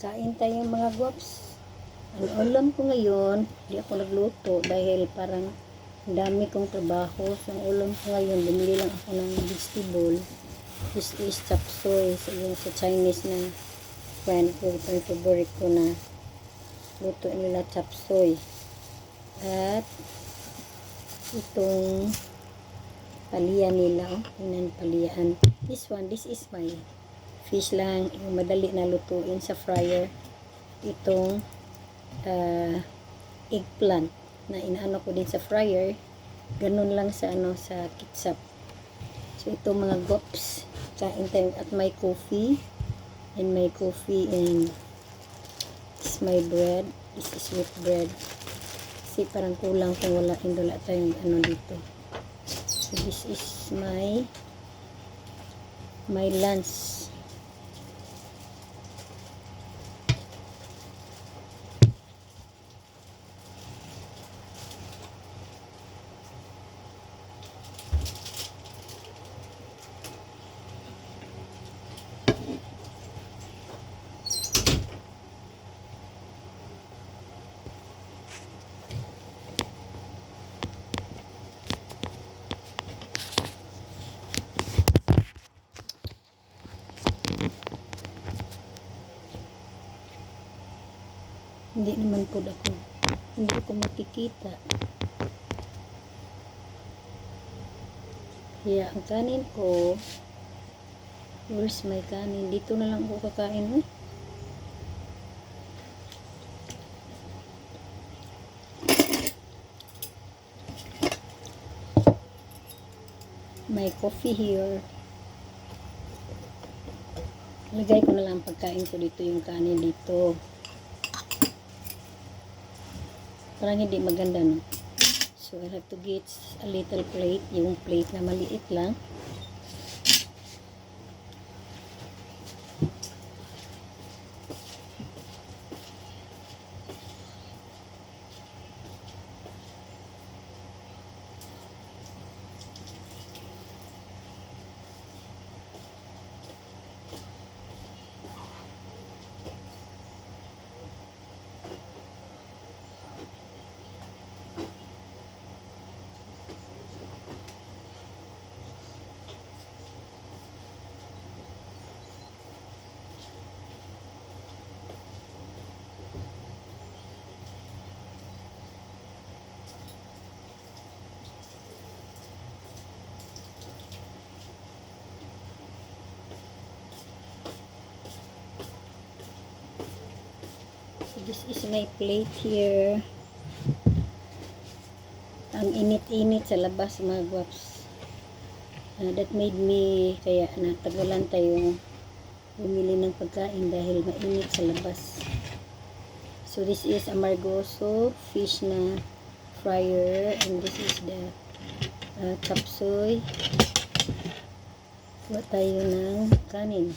Kain tayo mga guwaps. Ang ulam ko ngayon, hindi ako nagluto dahil parang dami kong trabaho. So, ang ulam ko ngayon, bumili lang ako ng vegetable. This is chop suey. So, yung sa Chinese na friend ko, itong favorite ko na luto nila chop suey. At itong palian nila, palian. This is my fish lang, yung madali na lutuin sa fryer. Itong eggplant na inaano ko din sa fryer, ganun lang sa sa ketchup. So ito mga gops, kain tayo at my coffee and this is my bread. This is wheat bread. Kasi parang kulang kung wala tayong dito. So this is my lunch. Hindi naman po hindi ako makikita. Kaya ang kanin ko, where's my kanin? Dito na lang ako kakain. My coffee here. Lagay ko na lang pagkain ko dito, yung kanin dito. Parang hindi maganda, no? So, I have to get a little plate. Yung plate na maliit lang. This is my plate here. Ang init-init sa labas mga guwaps. That made me, kaya natagalan tayong bumili ng pagkain dahil mainit sa labas. So this is amargoso fish na fryer, and this is the chop suey. Kuha tayo ng kanin.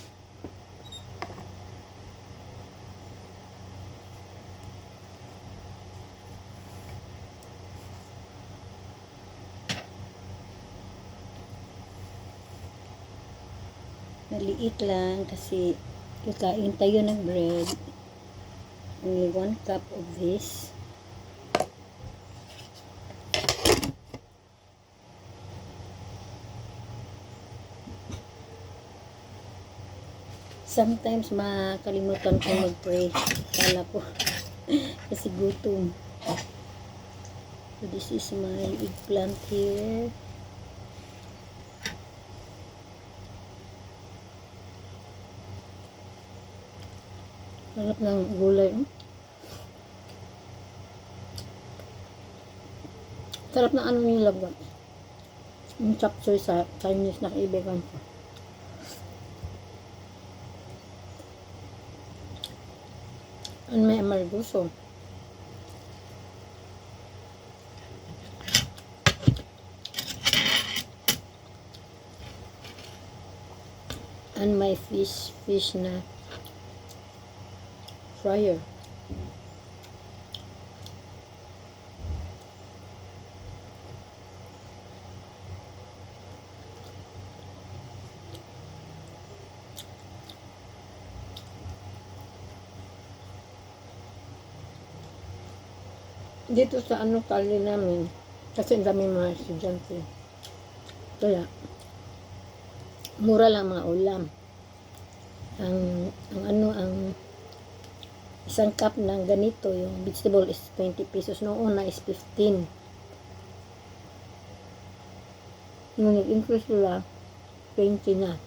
Maliit lang kasi kakain tayo ng bread. Only 1 cup of this. Sometimes makalimutan ko mag-pray. Kala ko kasi gutom. So this is my eggplant here. Sarap ng gulay. Sarap na nilagyan. Yung chop suey sa Chinese na kaibigan ko. And may amargoso. And my fish na fryer. Dito sa ano kali namin, kasi ang dami mga estudyante. Kaya, mura lang mga ulam. Ang isang cup ng ganito, yung vegetable is 20 pesos. Noong una is 15. Nung nag-increase nila, 20 na.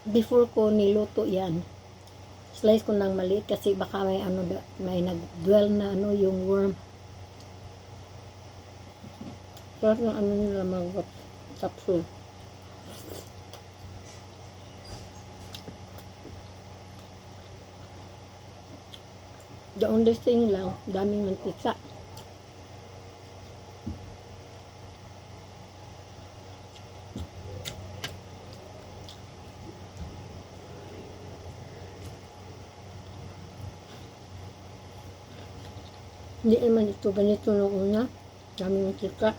Before ko niluto yan, slice ko ng maliit kasi baka may may nag-dwell na yung worm. Sarap ng nila mga capsule. The only thing lang, daming mantika. Hindi naman ito ganito nung una. Daming mantika.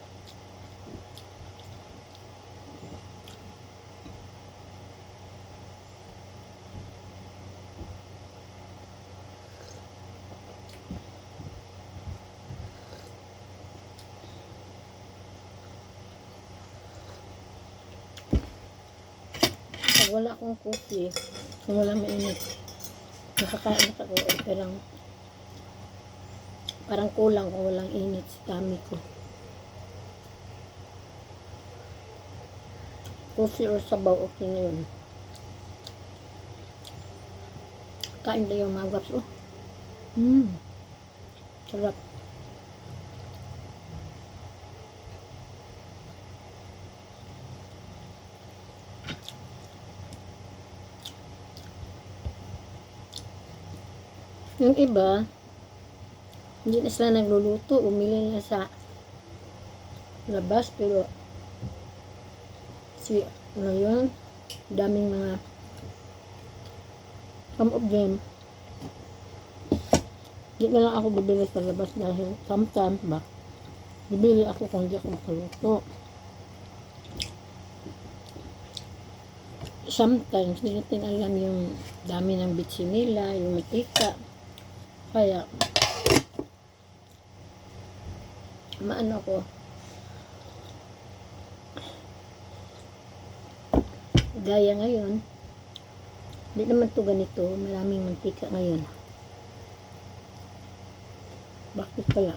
Pag wala akong coffee, kung wala mainit, nakakain ako, parang kulang kung walang init sa tummy ko. Coffee or sabaw, okay na yun. Kain tayo mga gaps. Oh. Sarap. Yung iba, hindi na sila nagluluto, umili na sa labas, pero yun, daming mga some of them, hindi na lang ako bibili sa labas dahil sometimes ba, bibili ako kung hindi ako makaluto. Sometimes, hindi natin alam yung dami ng bitsin nila, yung matika. Kaya, maano ko, gaya ngayon, hindi naman to ganito, maraming mantika ngayon. Bakit kaya?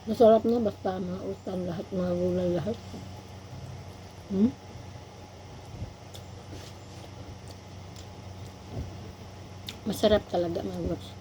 Masarap na basta mga utan lahat, mga gulay lahat. Masarap talaga mga gulay.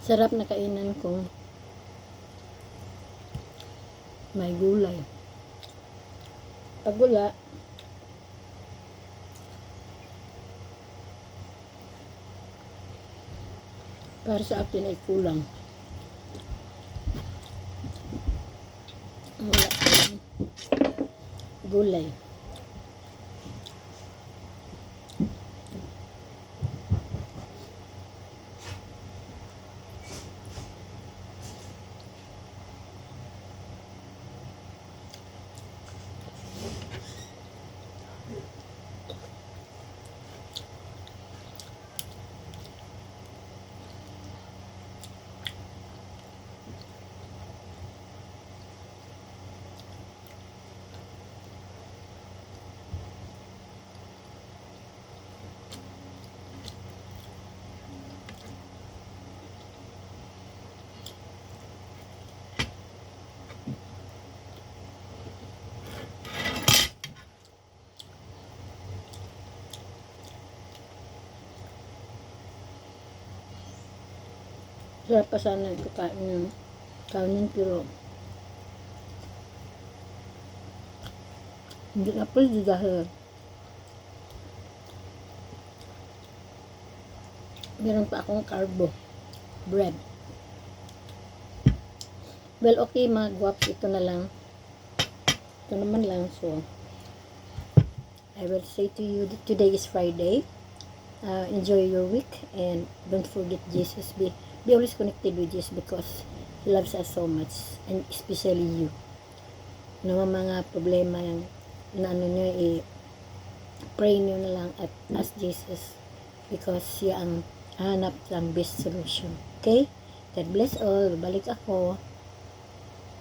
Sarap na kainan kung may gulay. Pag wala, para sa akin ay kulang. Wala gulay. Sarap pa sana ito kain ng kanin pero hindi na pwede dahil meron pa akong carbo bread. Well, okay mga guwaps, ito na lang. Ito naman lang. So, I will say to you that today is Friday. Enjoy your week and don't forget Jesus. Be always connected with Jesus because He loves us so much and especially you. Mga problema na ano nyo, pray nyo na lang at ask Jesus because siya ang hanap ng best solution. Okay? God bless all. Babalik ako.